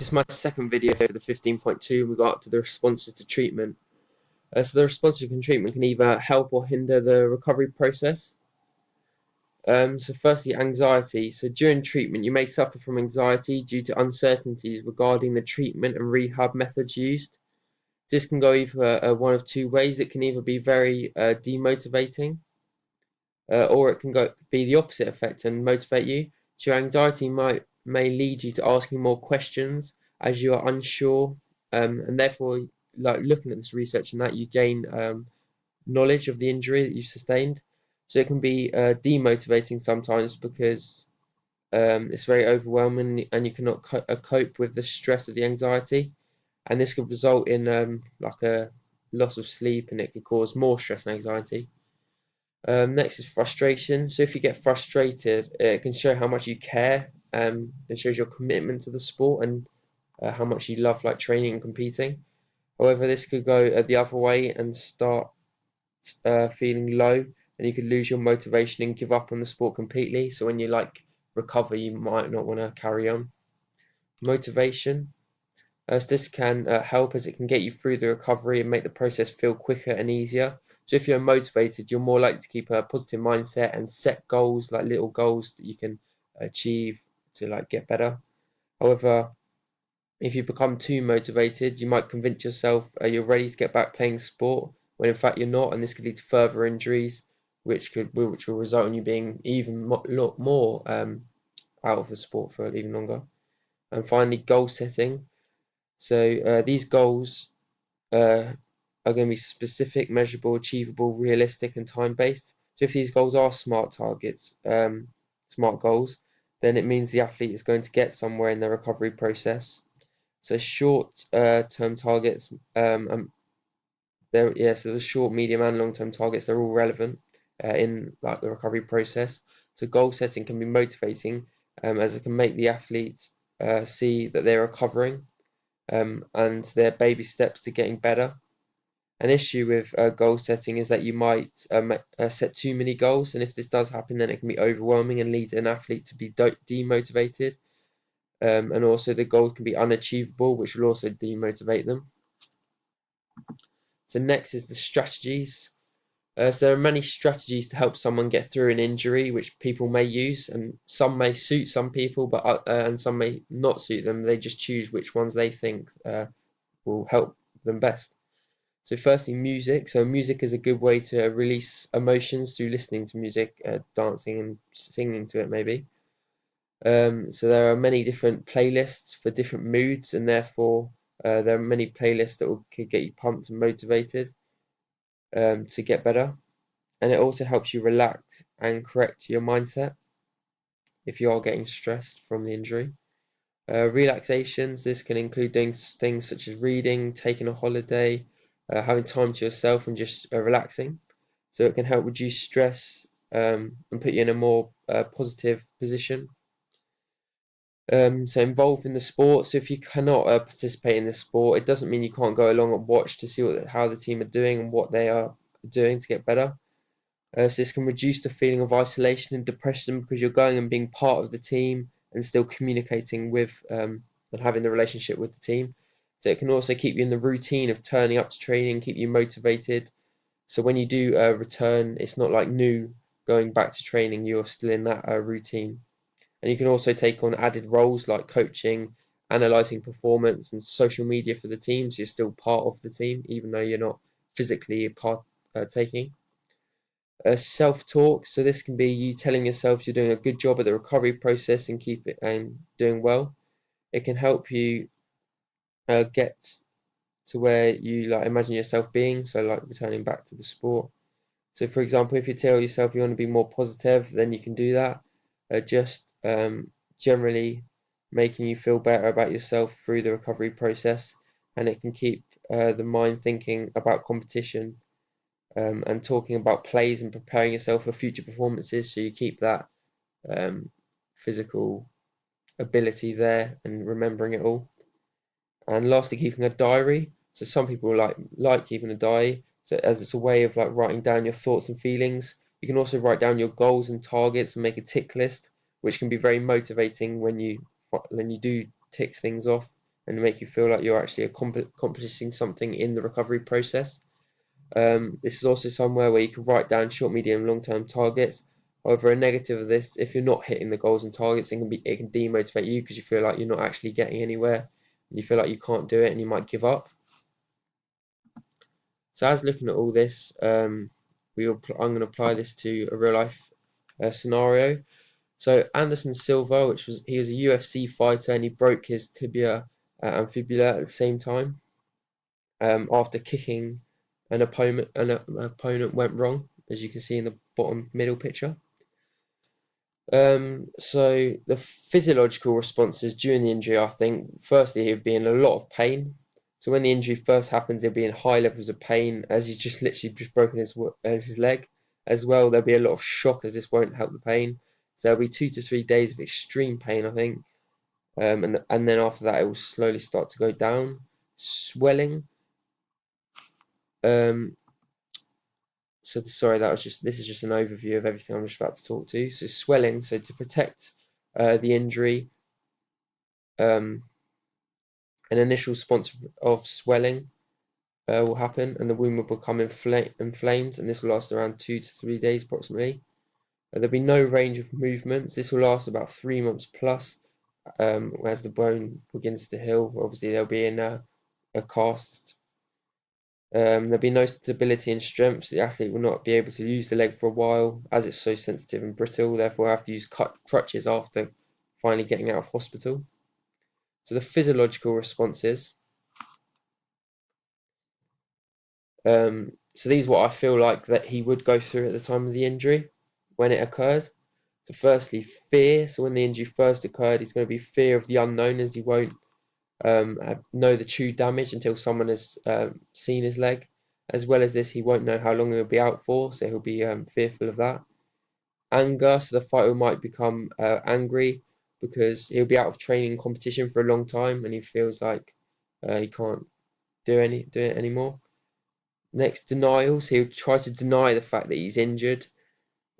This is my second video for the 15.2. We got up to the responses to treatment. So the responses to treatment can either help or hinder the recovery process. So firstly, anxiety. So during treatment, you may suffer from anxiety due to uncertainties regarding the treatment and rehab methods used. This can go either one of two ways. It can either be very demotivating, or it can be the opposite effect and motivate you. So your anxiety may lead you to asking more questions as you are unsure, and therefore, like looking at this research and that, you gain knowledge of the injury that you've sustained. So it can be demotivating sometimes because it's very overwhelming and you cannot cope with the stress of the anxiety, and this could result in like a loss of sleep, and it could cause more stress and anxiety. Next is frustration. So if you get frustrated, it can show how much you care. It shows your commitment to the sport and how much you love like training and competing. However, this could go the other way and start feeling low, and you could lose your motivation and give up on the sport completely. So when you like recover, you might not want to carry on. Motivation. As this can help, as it can get you through the recovery and make the process feel quicker and easier. So if you're motivated, you're more likely to keep a positive mindset and set goals, like little goals that you can achieve to like get better. However, if you become too motivated, you might convince yourself you're ready to get back playing sport when in fact you're not, and this could lead to further injuries, which will result in you being even lot more out of the sport for even longer. And finally, goal setting. So these goals are going to be specific, measurable, achievable, realistic, and time-based. So if these goals are smart targets, smart goals, then it means the athlete is going to get somewhere in their recovery process. So short-term targets, so the short, medium, and long-term targets, they're all relevant in like the recovery process. So goal setting can be motivating, as it can make the athletes see that they're recovering, and their baby steps to getting better. An issue with goal setting is that you might set too many goals, and if this does happen, then it can be overwhelming and lead an athlete to be demotivated. And also the goals can be unachievable, which will also demotivate them. So next is the strategies. So there are many strategies to help someone get through an injury, which people may use, and some may suit some people, but and some may not suit them. They just choose which ones they think will help them best. So firstly, music. So music is a good way to release emotions through listening to music, dancing and singing to it maybe. So there are many different playlists for different moods, and therefore there are many playlists that could get you pumped and motivated to get better. And it also helps you relax and correct your mindset if you are getting stressed from the injury. Relaxations, this can include doing things such as reading, taking a holiday, having time to yourself, and just relaxing. So it can help reduce stress and put you in a more positive position. So involved in the sport. So if you cannot participate in the sport, it doesn't mean you can't go along and watch to see how the team are doing and what they are doing to get better. So this can reduce the feeling of isolation and depression because you're going and being part of the team and still communicating with and having the relationship with the team. So it can also keep you in the routine of turning up to training, keep you motivated. So when you do return, it's not like new going back to training, you're still in that routine. And you can also take on added roles like coaching, analysing performance, and social media for the team. So you're still part of the team, even though you're not physically taking. Self-talk, so this can be you telling yourself you're doing a good job at the recovery process and keep it and doing well. It can help you get to where you like imagine yourself being, so like returning back to the sport. So for example, if you tell yourself you want to be more positive, then you can do that. Just generally making you feel better about yourself through the recovery process, and it can keep the mind thinking about competition, and talking about plays and preparing yourself for future performances, so you keep that physical ability there and remembering it all. And lastly, keeping a diary. So some people like keeping a diary, so as it's a way of like writing down your thoughts and feelings. You can also write down your goals and targets and make a tick list, which can be very motivating when you do tick things off and make you feel like you're actually accomplishing something in the recovery process. This is also somewhere where you can write down short, medium, long-term targets. However, a negative of this, if you're not hitting the goals and targets, it can demotivate you because you feel like you're not actually getting anywhere, and you feel like you can't do it, and you might give up. So, as looking at all this, I'm going to apply this to a real life scenario. So Anderson Silva, he was a UFC fighter, and he broke his tibia and fibula at the same time after kicking an opponent. An opponent went wrong, as you can see in the bottom middle picture. So the physiological responses during the injury, I think, firstly, he'd be in a lot of pain. So when the injury first happens, he'll be in high levels of pain as he's just literally broken his leg. As well, there'll be a lot of shock as this won't help the pain. So there'll be 2 to 3 days of extreme pain, I think. And then after that, it will slowly start to go down. Swelling. Sorry, this is just an overview of everything I'm just about to talk to. So swelling. So to protect the injury, an initial response of swelling will happen, and the wound will become inflamed, and this will last around 2 to 3 days approximately. There'll be no range of movements. This will last about 3 months plus. As the bone begins to heal, obviously there'll be a cast. There'll be no stability and strength, so the athlete will not be able to use the leg for a while as it's so sensitive and brittle. Therefore, I have to use crutches after finally getting out of hospital. So the physiological responses. So these are what I feel like that he would go through at the time of the injury when it occurred. So firstly, fear. So when the injury first occurred, he's going to be fear of the unknown, as he won't know the true damage until someone has seen his leg. As well as this, he won't know how long he'll be out for, so he'll be fearful of that. Anger. So the fighter might become angry because he'll be out of training competition for a long time, and he feels like he can't do it anymore. Next, denials. He'll try to deny the fact that he's injured,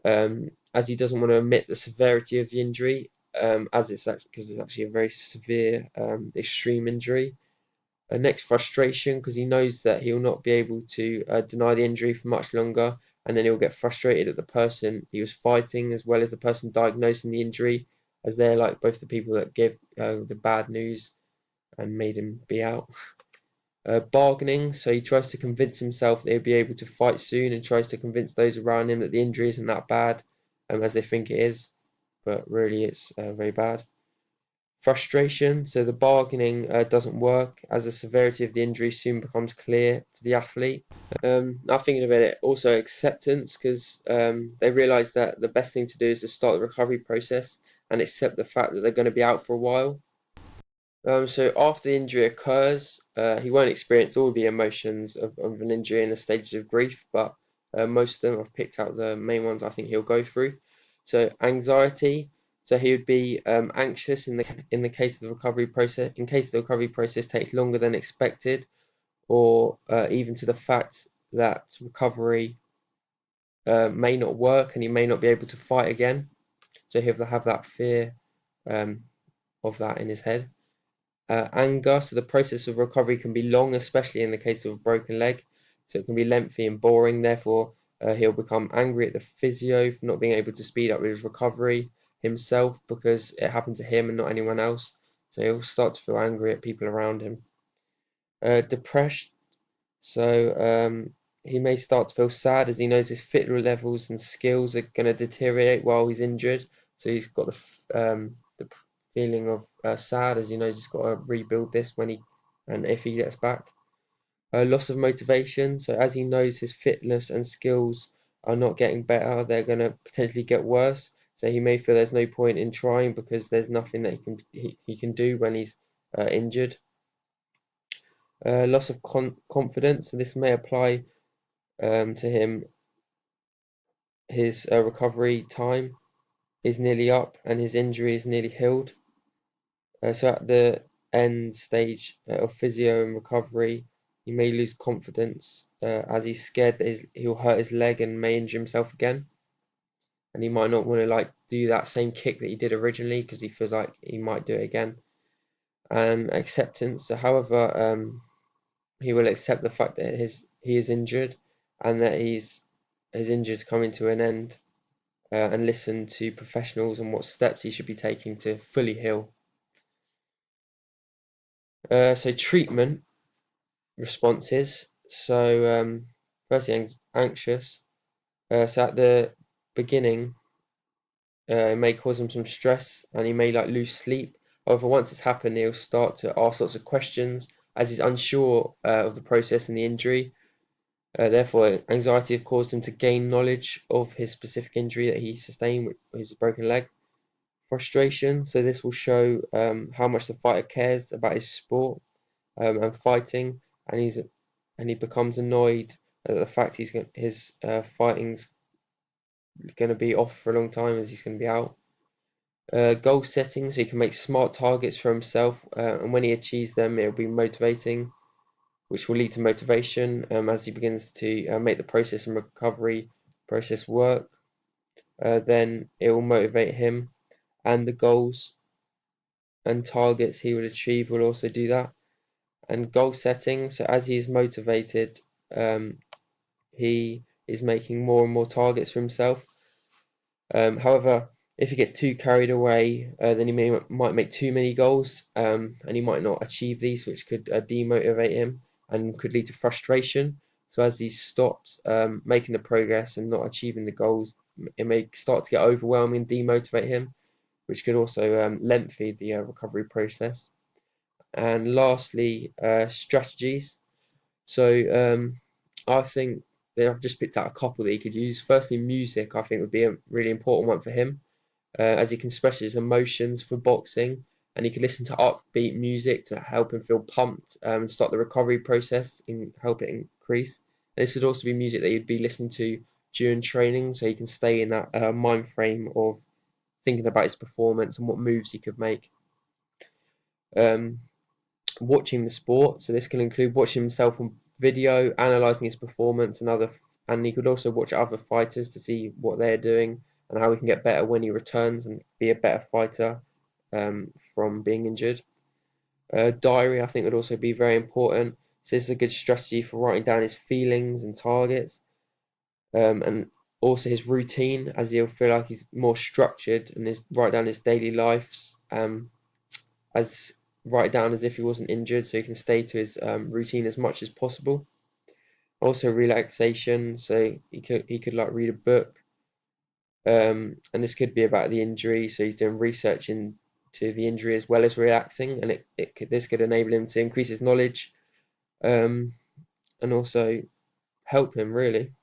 as he doesn't want to admit the severity of the injury, because it's actually a very severe, extreme injury. Next, frustration, because he knows that he'll not be able to deny the injury for much longer, and then he'll get frustrated at the person he was fighting as well as the person diagnosing the injury, as they're like both the people that gave the bad news and made him be out. Bargaining, so he tries to convince himself that he'll be able to fight soon, and tries to convince those around him that the injury isn't that bad as they think it is, but really it's very bad. Frustration, so the bargaining doesn't work as the severity of the injury soon becomes clear to the athlete. Now thinking about it, also acceptance, because they realise that the best thing to do is to start the recovery process and accept the fact that they're going to be out for a while. So after the injury occurs, he won't experience all the emotions of an injury in the stages of grief, but most of them, I've picked out the main ones I think he'll go through. So anxiety, so he would be anxious in the case of the recovery process, in case the recovery process takes longer than expected, or even to the fact that recovery may not work and he may not be able to fight again. So he'll have that fear of that in his head. Anger, so the process of recovery can be long, especially in the case of a broken leg, so it can be lengthy and boring. Therefore, he'll become angry at the physio for not being able to speed up with his recovery himself because it happened to him and not anyone else. So he'll start to feel angry at people around him. Depressed, so he may start to feel sad as he knows his fitness levels and skills are going to deteriorate while he's injured. So he's got the feeling of sad as he knows he's got to rebuild this and if he gets back. Loss of motivation, so as he knows his fitness and skills are not getting better, they're going to potentially get worse. So he may feel there's no point in trying because there's nothing that he can do when he's injured. Loss of confidence, so this may apply to him. His recovery time is nearly up and his injury is nearly healed. So at the end stage of physio and recovery, he may lose confidence as he's scared that he'll hurt his leg and may injure himself again. And he might not want to do that same kick that he did originally because he feels like he might do it again. and acceptance. So, however, he will accept the fact that he is injured and that his injuries coming to an end, and listen to professionals and what steps he should be taking to fully heal. So treatment responses. So firstly, anxious. So at the beginning, it may cause him some stress, and he may like lose sleep. However, once it's happened, he'll start to ask lots of questions as he's unsure of the process and the injury. Therefore, anxiety has caused him to gain knowledge of his specific injury that he sustained with his broken leg. Frustration, so this will show how much the fighter cares about his sport and fighting, and he becomes annoyed at the fact his fighting's going to be off for a long time, as he's going to be out. Goal setting, so he can make smart targets for himself, and when he achieves them, it'll be motivating, which will lead to motivation as he begins to make the process and recovery process work. Then it will motivate him, and the goals and targets he will achieve will also do that. And goal setting, so as he is motivated, he is making more and more targets for himself. However, if he gets too carried away, then he might make too many goals, and he might not achieve these, which could demotivate him and could lead to frustration. So as he stops making the progress and not achieving the goals, it may start to get overwhelming and demotivate him, which could also lengthen the recovery process. And lastly, strategies. So I think that I've just picked out a couple that he could use. Firstly, music I think would be a really important one for him, as he can express his emotions for boxing, and he can listen to upbeat music to help him feel pumped and start the recovery process and help it increase. And this would also be music that he'd be listening to during training, so he can stay in that mind frame of thinking about his performance and what moves he could make. Um, Watching the sport, so this can include watching himself on video, analysing his performance and he could also watch other fighters to see what they're doing and how he can get better when he returns and be a better fighter from being injured. Diary I think would also be very important, so this is a good strategy for writing down his feelings and targets, and also his routine, as he'll feel like he's more structured and write down his daily lives, as write it down as if he wasn't injured, so he can stay to his routine as much as possible. Also relaxation, so he could like read a book, and this could be about the injury, so he's doing research into the injury as well as relaxing, and this could enable him to increase his knowledge, and also help him really.